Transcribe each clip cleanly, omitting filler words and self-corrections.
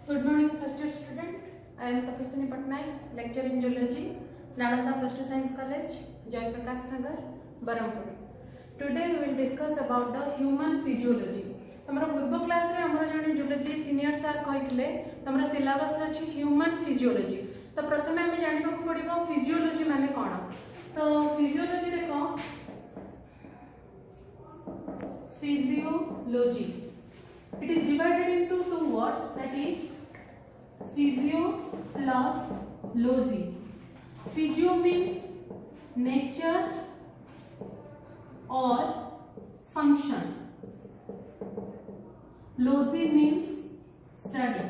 Good morning, first year student. I am Tapaswini Patnaik, lecturer in Zoology, Nalanda Plus Science College, Joy Prakash Nagar, Barampur. Today we will discuss about the human physiology. तमरा पूर्व class रे हमर जने zoology senior sir कहितले तमरा syllabus रे अछि human physiology. तो प्रथमे हम जानिबा को पड़िबो फिजियोलॉजी माने कोन। तो फिजियोलॉजी देखो physiology it is divided into two words, that is physio plus logy. Physio means nature or function, logy means study.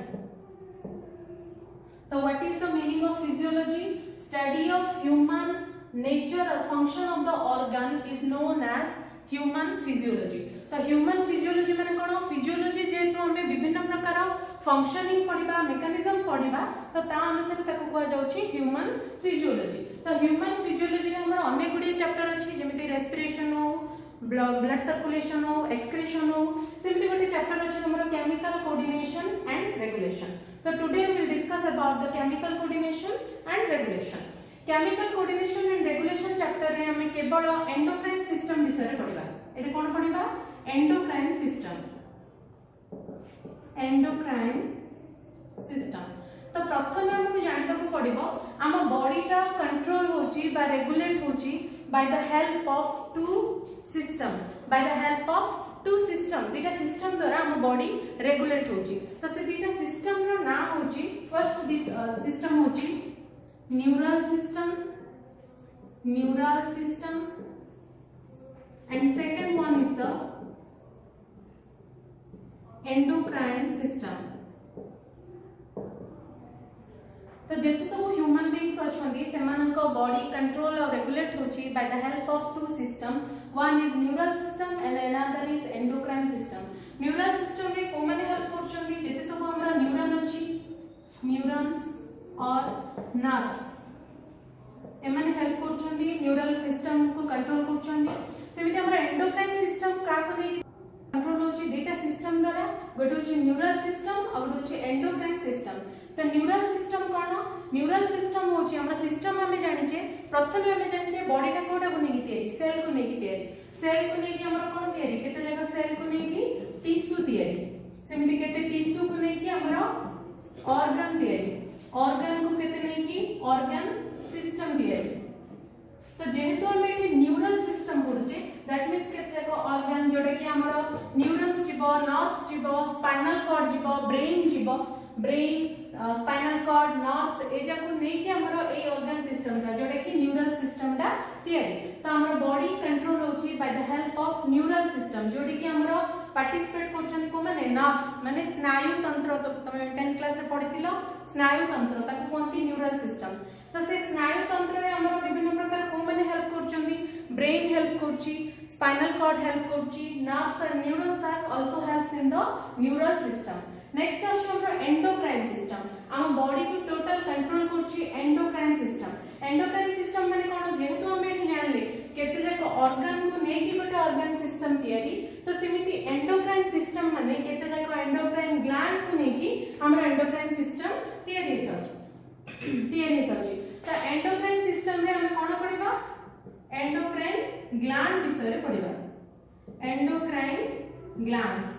So what is the meaning of physiology? Study of human nature or function of the organ is known as human physiology. तो human physiology माने कोन? Physiology जेतु हमें विभिन्न प्रकार functioning पढिबा mechanism पढिबा तो ता अनुसार ताको कहै जाउछि ह्यूमन फिजियोलॉजी। तो ह्यूमन फिजियोलॉजी रे हमर अनेक गुडी चैप्टर अछि, जेमिति रेस्पिरेशन हो, ब्लड सर्कुलेशन हो, एक्सक्रीशन हो, सेमिति गोटे चैप्टर अछि हमर केमिकल कोऑर्डिनेशन एंड रेगुलेशन। तो today we will discuss about the chemical coordination and regulation. Chemical coordination and regulation chapter रे हमें केवल एंडोक्राइन सिस्टम विषय पढिबा। एटे कोन पढिबा? Endocrine system. Endocrine system. तो प्रथम हमको जानबा को पड़िबो आम बॉडीटा कंट्रोल होची बा रेगुलेट होची by the help of two system. By the help of two system, दीटा सिस्टम द्वारा आम बॉडी रेगुलेट होची। तो से दीटा सिस्टम रो ना होची, फर्स्ट सिस्टम होची neural system, neural system, and second one is the endocrine system. तो जेते सब ह्यूमन बीइंग्स अछंती सेमानक बॉडी कंट्रोल और रेगुलेट होची by the help of two system. One is neural system and another is endocrine system. Neural system रे को माने हेल्प करछंती? जेते सब हमरा न्यूरॉन अछि, न्यूरॉन्स और नर्व्स एमाने हेल्प करछंती न्यूरल सिस्टम को कंट्रोल करछंती। सेमिति हमरा एंडोक्राइन सिस्टम का को नै कंट्रोल होची डेटा सिस्टम द्वारा, गोटे होची न्यूरल सिस्टम और गोटे होची एंडोक्राइन सिस्टम। तो न्यूरल सिस्टम कोन? न्यूरल सिस्टम होची हमरा सिस्टम हमें जानि छे, प्रथमे हमें जानि छे बॉडी टा कोडा बने की तयारी, सेल को नै की तयारी। सेल को नै की हमरा कोन तयारी, केते जगह सेल को नै की टिश्यू तयारी, सेमिति केते टिश्यू को नै की हमरा ऑर्गन तयारी, ऑर्गन को केते नै की ऑर्गन सिस्टम तयारी। तो जेहेतु हमें एठी न्यूरल सिस्टम पड़ुचे, दैट मींस केते को ऑर्गन जोडे की हमरो न्यूरॉन्स जिवो, नर्व्स जिवो, स्पाइनल कॉर्ड जिवो, ब्रेन जिवो, ब्रेन स्पाइनल कॉर्ड, नर्व्स ए जाको नै कि हमरो ए ऑर्गन सिस्टम ता जोडे की न्यूरल सिस्टम ता तयारी। तो हमरो बॉडी कंट्रोल होची by the help of neural system, जोडे की हमरो पार्टिसिपेट करछन को माने नर्व्स माने स्नायु तंत्र। तो तमे 10th क्लास रे पढितिलो स्नायु तंत्र, ताको कोनती न्यूरल सिस्टम। तो से स्नायु तंत्र रे हमरो विभिन्न प्रकार को माने हेल्प करछंती, ब्रेन हेल्प करछि, स्पाइनल कॉर्ड हेल्प करछि, nerves and neurons are also helps in the neural system. Next आछो हमरो एंडोक्राइन सिस्टम, हम बॉडी को टोटल कंट्रोल करछि एंडोक्राइन सिस्टम। एंडोक्राइन सिस्टम माने कोन? जेहेतु हम एठी जानले केते जाक ऑर्गन को नै की गोटे ऑर्गन सिस्टम तयारी, तो सेमिति एंडोक्राइन सिस्टम माने केते जाक एंडोक्राइन ग्लैंड को नै की हमरो एंडोक्राइन सिस्टम तयारी होता। तो एंडोक्राइन सिस्टम रे हम कोन पढिबा? एंडोक्राइन ग्लैंड विषय रे पढिबा, एंडोक्राइन ग्लैंड्स।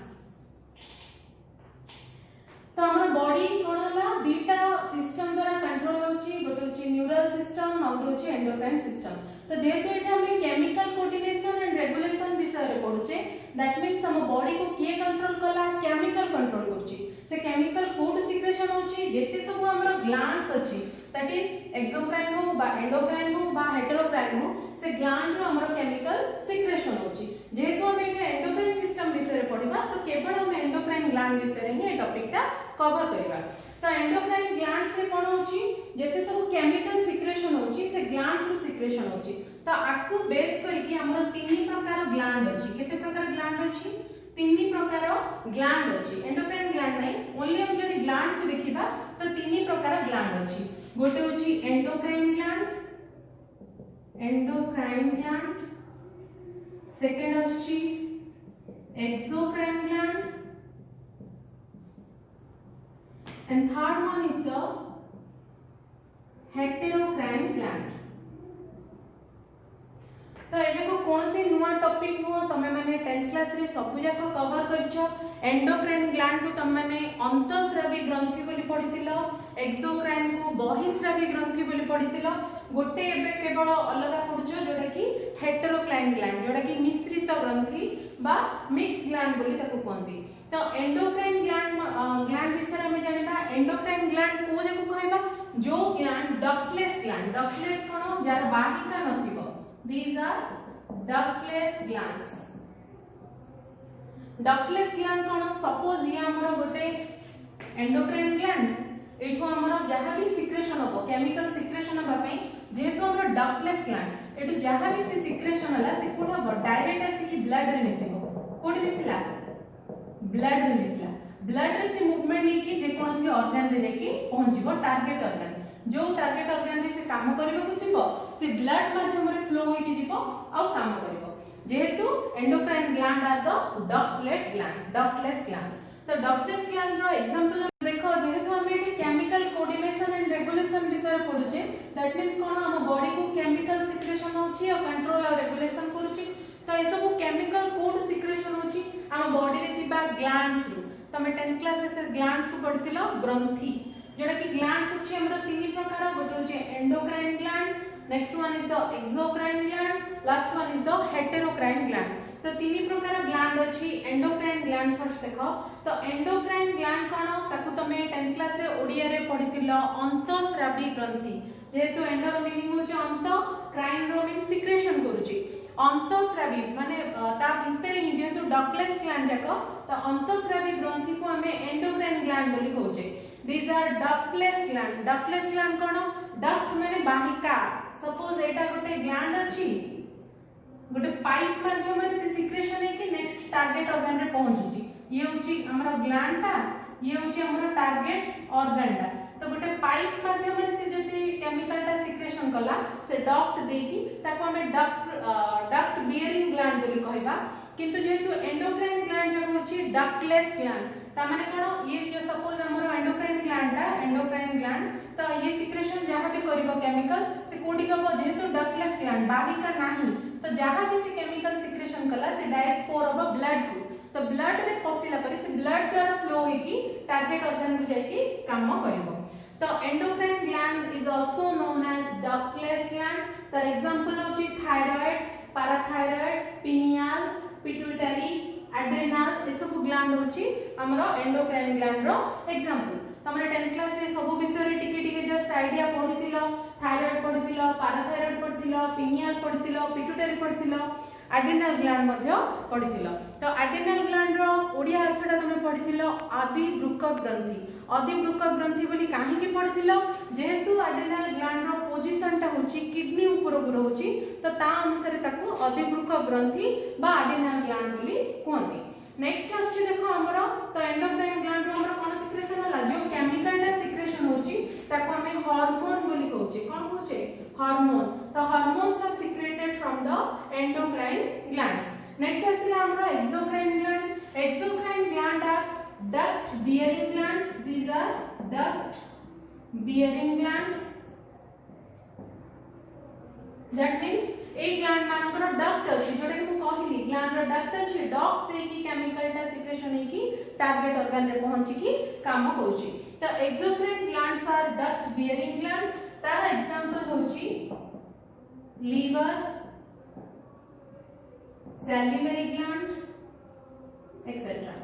तो हमर बॉडी कोन होला दीटा सिस्टम द्वारा कंट्रोल होची, गोटे होची न्यूरल सिस्टम और गोटे होची एंडोक्राइन सिस्टम। तो जेहेतु एटा हम केमिकल कोऑर्डिनेशन एंड रेगुलेशन विषय रे पढुचे, दैट मींस हम बॉडी को किए कंट्रोल कला? केमिकल कंट्रोल करची। से केमिकल फूड सिक्रेशन होची, जेते सब हमर ग्लैंड्स अछि, दैट इज एक्सोक्राइन हो बा एंडोक्राइन हो बा हेटेरोक्राइन हो, से ग्लैंड रो हमर केमिकल सिक्रेशन होची। जेहेतु हम एटा एंडोक्राइन सिस्टम विषय रे पढिबा, तो केवल हम एंडोक्राइन ग्लैंड विषय रे ही टॉपिक टा कवर करबा। तो एंडोक्राइन ग्लैंड्स रे कोन होची? जेते सब केमिकल सिक्रेशन होची, से ग्लैंड्स रो सिक्रेशन होची। तो आकु बेस करके हमर तीन प्रकार ग्लैंड अछि। केते प्रकार ग्लैंड अछि? तीन प्रकार ग्लैंड अछि। एंडोक्राइन ग्लैंड नै, ओनली हम जदि ग्लैंड को देखिबा तो तीन प्रकार ग्लैंड अछि। गोटे होची endocrine gland, endocrine gland, second आछि exocrine gland and third one is the heterocrine gland. तो ये जो कौनसी नुआ टॉपिक नुआ तमे माने 10th क्लास रे सब जाक कवर करछो एंडोक्राइन ग्लैंड को तमे माने अंतःस्रावी ग्रंथि बोली पढिथिलो एक्सोक्राइन को बहिस्रावी ग्रंथि बोली पढिथिलो गोटे एबे केवल अलगा पढुछो जोटा कि हेटेरोक्राइन ग्लैंड जोटा कि मिश्रित ग्रंथि बा मिक्स ग्लैंड बोली ताको कहंती तो एंडोक्राइन ग्लैंड विषय में जानिबा एंडोक्राइन ग्लैंड को जाको कहबा जो ग्लैंड डक्टलेस कोन जार वाहिका नथिबो these are ductless glands कोन सपोज ये हमर गोटे एंडोक्राइन ग्लैंड एठो हमर जहां भी सिक्रेशन हो केमिकल सिक्रेशन होबा पई जेहेतु हमर डक्टलेस ग्लैंड एठो जहां भी से सिक्रेशन होला से कोन हो डायरेक्ट आसी कि ब्लड रे मिसिबो कोडी मिसिला ब्लड रे से मूवमेंट नहीं कि जे कोनसी ऑर्गन रे जाकी पहुंचीबो टारगेट ऑर्गन जो टारगेट ऑर्गन रे से काम करबो कुतिबो से ब्लड माध्यम रे फ्लो होई कि जीवो आ काम करबो जेहेतु endocrine gland are the ductless gland तो डक्टलेस ग्लैंड रो एग्जांपल देखो जेहेतु हम एठी केमिकल कोऑर्डिनेशन एंड रेगुलेशन विषय पढुचे दैट मींस कोन हम बॉडी को केमिकल सिक्रेशन होची और कंट्रोल और रेगुलेशन करूची तो ए सब केमिकल कोड सिक्रेशन होची हम बॉडी रे थिबा ग्लैंड्स रो तमे 10th क्लास रे से ग्लैंड्स को पढिथिलो ग्रंथि जोटा कि ग्लैंड्स होची हमरा तीन प्रकार गोटे होची endocrine gland next one is the exocrine gland last one is the heterocrine gland तो तीन प्रकार ग्लैंड अछि एंडोक्राइन ग्लैंड फर्स्ट देखो तो एंडोक्राइन ग्लैंड कोन ताकू तमे 10th क्लास रे ओडिया रे पढिथिलो अंतःस्रावी ग्रंथि जेहेतु एंडो रो मीनिंग होची अंत क्राइन रो मीन सिक्रेशन करूची अंतःस्रावी माने ता भितरे ही जेहेतु डक्टलेस ग्लैंड जाको तो अंतःस्रावी ग्रंथि को हमें एंडोक्राइन ग्लैंड बोली कहउचे दीज आर डक्टलेस ग्लैंड कोन डक्ट माने वाहिका सपोज एटा गोटे ग्लैंड अछि गोटे पाइप माध्यम से सिक्रेशन है कि नेक्स्ट टारगेट ऑर्गन रे पहुंचुची ये होची हमरा ग्लैंड ता ये होची हमरा टारगेट ऑर्गन ता तो गोटे पाइप माध्यम से जति केमिकल ता सिक्रेशन कला से डक्ट देकी ताको हमें डक्ट बियरिंग ग्लैंड बोली कहबा किंतु जेतु एंडोक्राइन ग्लैंड जो होची डक्टलेस ग्लैंड ता माने कोन ये जो सपोज हमरो एंडोक्राइन ग्लैंड तो ये सिक्रेशन जहां भी करबो केमिकल से कोडी कबो जेतु डक्टलेस ग्लैंड बाहिका नाही तो जहां भी से केमिकल सिक्रेशन कला से डायरेक्ट पोर होबो ब्लड को तो ब्लड रे पसिला पर से ब्लड द्वारा फ्लो होई की टारगेट ऑर्गन को जाई की काम करबो तो endocrine gland is also known as ductless gland for example होची thyroid parathyroid pineal pituitary adrenal ए सब ग्लैंड होची हमरो एंडोक्राइन ग्लैंड रो एग्जांपल तमरे 10th क्लास रे सब विषय रे टिके जस्ट आईडिया पढिथिलो थायराइड पढिथिलो पैराथायराइड पढिथिलो पिनियल पढिथिलो पिट्यूटरी पढिथिलो एड्रेनल ग्लैंड मध्य पढिथिलो तो एड्रेनल ग्लैंड रो ओडिया अर्थटा तमे पढिथिलो आदि वृक्क ग्रंथि बोली काहे की पढिथिलो जेहेतु एड्रेनल ग्लैंड रो पोजीशन ता होची किडनी ऊपर गुरो होची तो ता अनुसार ताको आदि वृक्क ग्रंथि बा एड्रेनल ग्लैंड बोली कहंती नेक्स्ट आछी देखो हमरो तो एंडोक्राइन ग्लैंड रो हमरो कोन सिक्रेशन होला जो केमिकल टा सिक्रेशन होची ताको हमें हार्मोन बोली कहउची कोन कहउचे हार्मोन तो hormones are secreted from the endocrine glands next आछला हमरो exocrine gland are duct bearing glands these are duct bearing glands that means A gland मानकर डक्ट अछि जोडे को कहली ग्लैंड रो डक्ट अछि डक्ट दे की केमिकल टा सिक्रेशन है की टारगेट ऑर्गन रे पहुंची की काम होउची तो exocrine glands are duct bearing glands तार एग्जांपल होउची लीवर सैलिवरी ग्लैंड एक्सेट्रा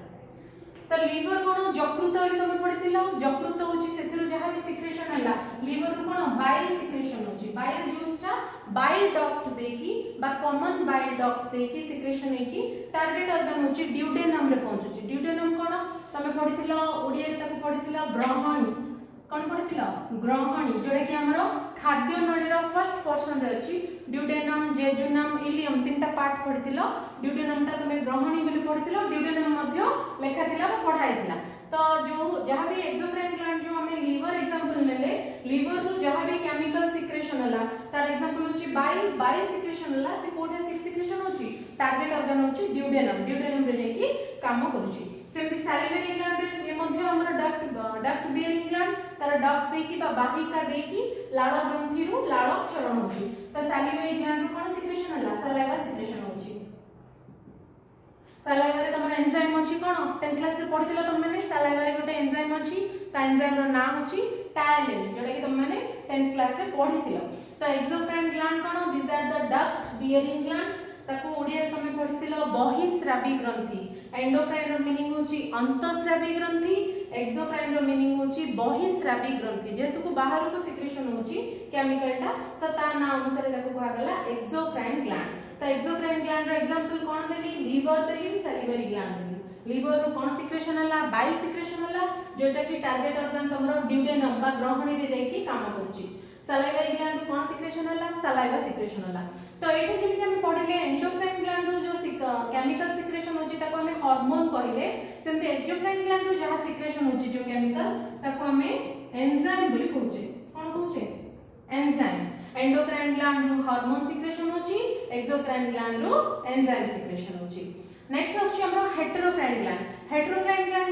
तो लीवर कोन जकृत होई तमे पढिथिलो जकृत होची सेथिरो जहा भी सिक्रेशन हला लीवर को कोन बाइल सिक्रेशन होची बाइल जूसटा बाइल डक्ट देकी बा कॉमन बाइल डक्ट देकी सिक्रेशन है की टारगेट ऑर्गन होची ड्यूडेनम रे पहुंचुची ड्यूडेनम कोन तमे पढिथिलो ओडिया रे ताको पढिथिलो ग्रहणी कोन पढिथिलो ग्रहणी जोडे की हमरो खाद्य नळी रो फर्स्ट पोर्शन रे अछि ड्यूडेनम जेजुनम इलियम तीनटा पार्ट पढिथिलो ड्यूडेनम ता तमे ग्रहणी बोली पढिथिलो ड्यूडेनम मध्य लेखा थिला बा पढाइथिला तो जो जहां भी एक्सोक्राइन ग्लैंड जो हमें लीवर एग्जांपल लेले लीवर रो जहां भी केमिकल सिक्रेशन हला तार एग्जांपल होची बाइल सिक्रेशन हला से कोठे सिक्रेशन होची टारगेट ऑर्गन होची ड्यूडेनम रे जाई की काम करूची सेमती सैलिवरी ग्लैंड रे ये मध्ये हमर डक्ट बियरिंग ग्लैंड तार डक्ट देकी बा बाहिका देकी लाळ ग्रंथि रु लाळ क्षरण होची तो सैलिवरी ग्लैंड रो कोन सिक्रेशन हला सलाइवा सिक्रेशन होची सलाइवा रे तमर एंजाइम अछि कोन 10th क्लास रे पढिथिलो तम माने सलाइवा रे गोटे एंजाइम अछि ता एंजाइम रो नाम अछि टायलिन जोटा कि तम माने 10th क्लास रे पढिथिलो तो एक्सोक्राइन ग्लैंड कोन this are the duct bearing glands ताको ओडिया तमे पढिथिलो बहिस्रावी ग्रंथि एंडोक्राइन रो मीनिंग होची अंतस्रावी ग्रंथि एक्सोक्राइन रो मीनिंग होची बहिस्रावी ग्रंथि जेतु को बाहर को सिक्रेशन होची केमिकलटा तो ता ना अनुसार ताको कहा गला एक्सोक्राइन ग्लैंड तो एक्सोक्राइन ग्लैंड रो एग्जांपल कोन देली लिवर देली सैलिवरी ग्लैंड देली लिवर रो कोन सिक्रेशन हला बाइल सिक्रेशन हला जेटा कि टारगेट ऑर्गन तमरो ड्यूडेनम बा ग्रहणी रे जाई की काम करची सलाइवरी ग्लैंड रो कोन सिक्रेशन हला सलाइवा सिक्रेशन हला तो एठी जेमिति हम पढिले एंडोक्राइन ग्लैंड रो जो केमिकल सिक्रेशन होची ताको हमें हार्मोन कहिले सेमते एक्सोक्राइन ग्लैंड रो जहा सिक्रेशन होची जो केमिकल ताको हमें एंजाइम बोली कहूचे कोन कहूचे एंजाइम एंडोक्राइन ग्लैंड रो हार्मोन सिक्रेशन होची एक्सोक्राइन ग्लैंड रो एंजाइम सिक्रेशन होची नेक्स्ट अछि हमरो हेटेरोक्राइन ग्लैंड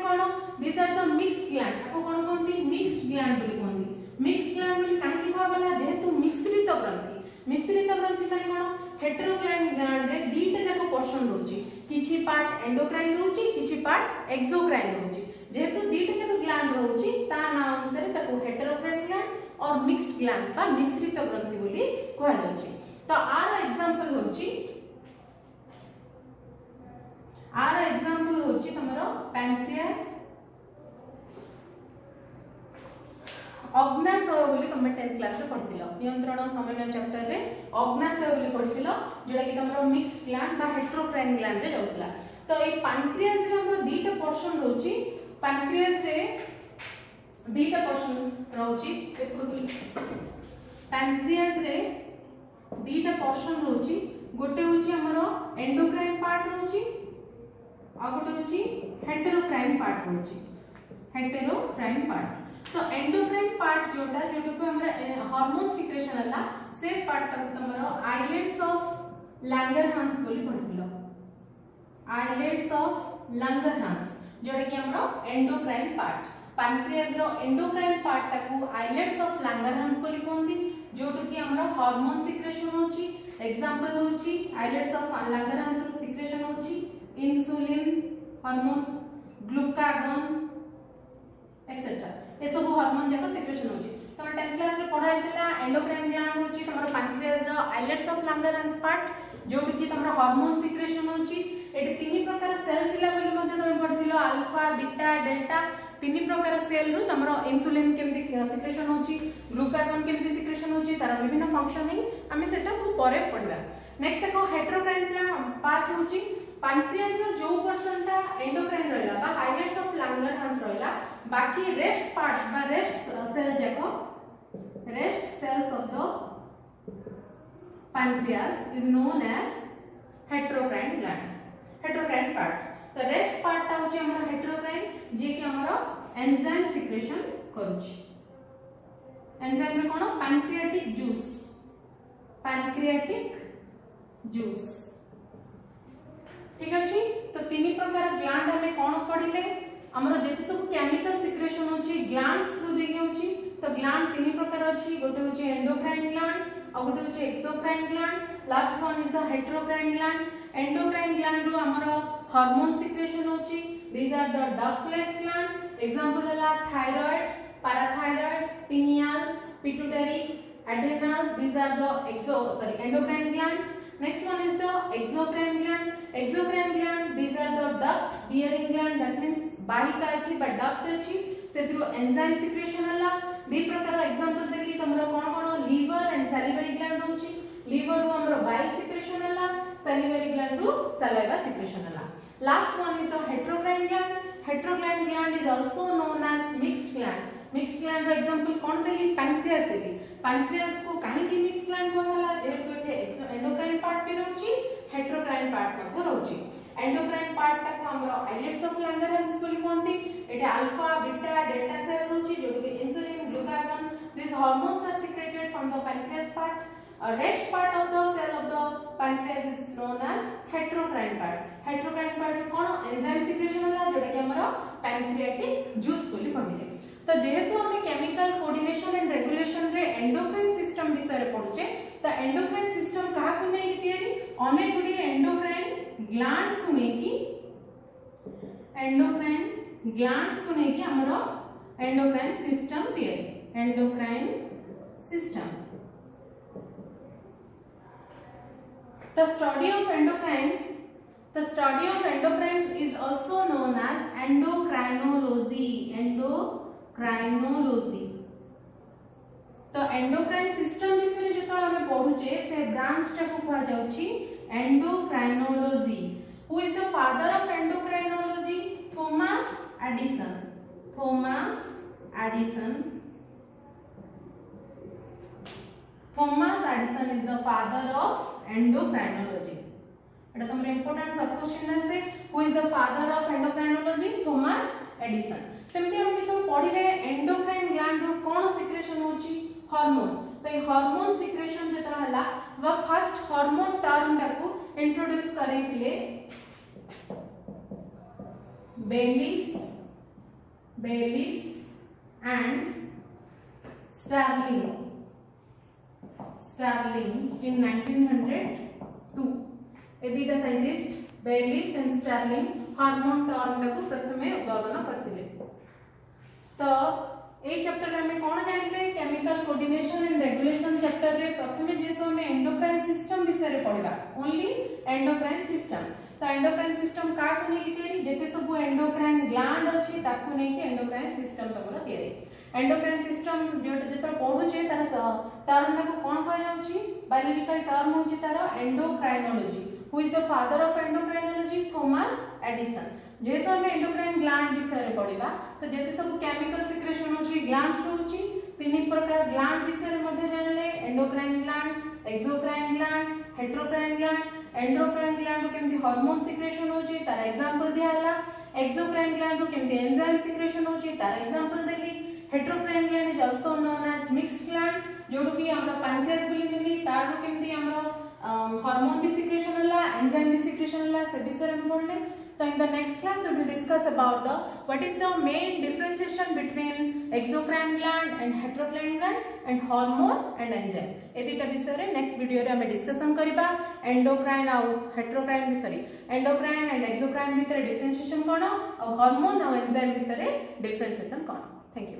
कोन this are the mixed gland ताको कोन कहंती मिक्स्ड ग्लैंड बोली कहंती मिक्स्ड ग्लैंड बोली काहे कि कहला जेहेतु मिश्रित ग्रंथि माने कोन हेटेरोक्राइन ग्लैंड रे दीटा जाको पोर्शन रहउची किछि पार्ट एंडोक्राइन रहउची किछि पार्ट एक्सोक्राइन रहउची जेहेतु दीटा जाको ग्लैंड रहउची ता नाम अनुसार ताको हेटेरोक्राइन ग्लैंड और मिक्स्ड ग्लैंड बा मिश्रित ग्रंथि बोली कहला जाउची तो आर एग्जांपल होची तमरो पैंक्रियास अग्नाशय बोली तुम 10th क्लास रे पढिथिलो नियंत्रण समन्वय चैप्टर रे अग्नाशय बोली पढिथिलो जोडा कि तुमरो मिक्स्ड ग्लैंड बा हेटेरोक्राइन ग्लैंड रे जाउतला तो ए पैंक्रियास रे हमरो दीटा पोर्शन रहउची पैंक्रियास रे दीटा पोर्शन रहउची पैंक्रियास रे दीटा पोर्शन रहउची गोटे होची हमरो एंडोक्राइन पार्ट रहउची आ गोटे होची हेटेरोक्राइन पार्ट रहउची हेटेरोक्राइन पार्ट तो एंडोक्राइन पार्ट जोटा को हमरा हार्मोन सिक्रेशन हला से पार्ट तक तमरो आइलेट्स ऑफ लैंगरहांस बोली पढिथिलो आइलेट्स ऑफ लैंगरहांस जोटा कि हमरो एंडोक्राइन पार्ट पैंक्रियास रो एंडोक्राइन पार्ट तक आइलेट्स ऑफ लैंगरहांस बोली कहंदी जोटा कि हमरो हार्मोन सिक्रेशन होची एग्जांपल होची islets of Langerhans row secretion होची इंसुलिन हार्मोन ग्लूकागन एक्सेट्रा ए सब हार्मोन जाको सिक्रेशन होची तमर 10th क्लास रे पढाई थिला एंडोक्राइन ग्लैंड होची तमर पैंक्रियास रो आइलेट्स ऑफ लैंगरहांस पार्ट जो कि तमर हार्मोन सिक्रेशन होची एटी तीन प्रकार सेल थिला बोली मध्ये तमे पढिथिलो अल्फा बीटा डेल्टा तीन प्रकार सेल रु तमर इंसुलिन केमति सिक्रेशन होची ग्लूकागन केमति सिक्रेशन होची तार विभिन्न फंक्शनिंग आमे सेटा सब परे पढिबा नेक्स्ट देखो हेटेरोक्राइन पार्ट होची पैंक्रियास रो जो पर्सनटा एंडोक्राइन रहला बा आइलेट्स ऑफ लैंगरहांस रहला बाकी रेस्ट पार्ट्स बा रेस्ट सेल जाको rest cells of the pancreas is known as heterocrine gland heterocrine part तो रेस्ट पार्ट ता होची हमर हेटेरोक्राइन जे कि हमर एंजाइम सिक्रेशन करूची एंजाइम रे कोन पैंक्रियाटिक जूस ठीक अछि तो तीन प्रकार ग्लैंड हमें कोन पढिले हमर जेते सब केमिकल सिक्रेशन होची ग्लैंड्स थ्रू देके होची तो ग्लैंड तीन प्रकार अछि गोटे होची एंडोक्राइन ग्लैंड और गोटे होची exocrine gland last one is the heterocrine gland endocrine gland रो हमर हार्मोन सिक्रेशन होची these are the ductless gland example हला thyroid parathyroid pineal pituitary adrenal these are the endocrine glands next one is the exocrine gland these are the duct bearing gland that means bahika achi but duct achi setru enzyme secretion halla दी प्रकार example देली तमरो कोन कोन liver and salivary gland होची liver रो हमरो bile secretion हला सैलिवरी ग्लैंड रो सलाइवा सिक्रेशन हला last one is the heterocrine gland is also known as mixed gland रो एग्जांपल कोन देली पैंक्रियास को काहे की मिक्स ग्लैंड कहला जेहेतु एठे एंडोक्राइन पार्ट भी रहउची हेटेरोक्राइन पार्ट मध्ये रहउची एंडोक्राइन पार्ट ता को हमरो आइलेट्स ऑफ लैंगरहांस बोली कहंती एठे अल्फा बीटा डेल्टा सेल रहउची जो कि insulin glucagon these hormones are secreted from the pancreas part rest part of the cell of the pancreas is known as heterocrine part. Heterocrine part cone enzyme secretion होला जोटा कि हमर pancreatic juice बोली पढिले। तो जेहेतु हमें केमिकल कोऑर्डिनेशन एंड रेगुलेशन रे endocrine system विषय रे पढुचे तो एंडोक्राइन सिस्टम कहा को नै कि तयारी अनेक गुडी एंडोक्राइन ग्लैंड को नै कि एंडोक्राइन ग्लैंड्स को नै कि हमर एंडोक्राइन सिस्टम तयारी endocrine system. The study of endocrine is also known as endocrinology. Endocrinology. तो एंडोक्राइन सिस्टम विषय जेतळ हमें पढुचे से ब्रांच टा को कहा जाउची endocrinology. Who is the father of endocrinology? Thomas Addison. Thomas Addison is the father of endocrinology. एटा तमरे इंपोर्टेंट सब क्वेश्चन আছে who is the father of endocrinology? Thomas Addison. सेमती हम जेतो पढिले एंडोक्राइन ग्लैंड रो कोन सिक्रेशन होची? हार्मोन। तो ए हार्मोन सिक्रेशन जेता हला व फर्स्ट हार्मोन टर्म टाको इंट्रोड्यूस करैथिले बेलिस एंड Starling in 1902. एदिटा scientist Bayliss and Starling hormone term टाको प्रथमे उद्भावन करथिले। तो ए चैप्टर रे हमें कोन जानिले chemical coordination and regulation chapter रे प्रथमे जेतो हमें एंडोक्राइन सिस्टम विषय रे पढिबा ओनली एंडोक्राइन सिस्टम। तो एंडोक्राइन सिस्टम का को नै कि तयारी जेते सब एंडोक्राइन ग्लैंड अछि ताको नै कि एंडोक्राइन सिस्टम तमरा तयारी। एंडोक्राइन सिस्टम जोटा जेतो पढुचे तार टर्म को कोन कहै जाउची? बायोलॉजिकल टर्म होची तार endocrinology. Who is the father of endocrinology? Thomas Edison. जेतो हम एंडोक्राइन ग्लैंड विषय रे पढिबा तो जेते सब केमिकल सिक्रेशन होची ग्लैंड्स होची तीन प्रकार ग्लैंड विषय रे मध्ये जानले endocrine gland, exocrine gland, heterocrine gland. Endocrine gland केमती हार्मोन सिक्रेशन होची तार एग्जांपल दियाला। एक्सोक्राइन ग्लैंड केमती एंजाइम सिक्रेशन होची तार एग्जांपल देली। Heterocrine gland is also known as mixed gland जोडो कि हमरा पैंक्रियास बोली नेली तार केमती हमरा हार्मोन भी सिक्रेशन होला एंजाइम भी सिक्रेशन होला से विषय हम पढले। So in the next class we will discuss about what is the main differentiation between exocrine gland and heterocrine gland and hormone and enzyme। एदिटा विषय रे नेक्स्ट वीडियो रे हम डिस्कशन करिबा एंडोक्राइन आ हेटेरोक्राइन विषय एंडोक्राइन एंड एक्सोक्राइन भितर differentiation कोन और hormone और enzyme भितर डिफरेंशिएशन कोन। Thank you.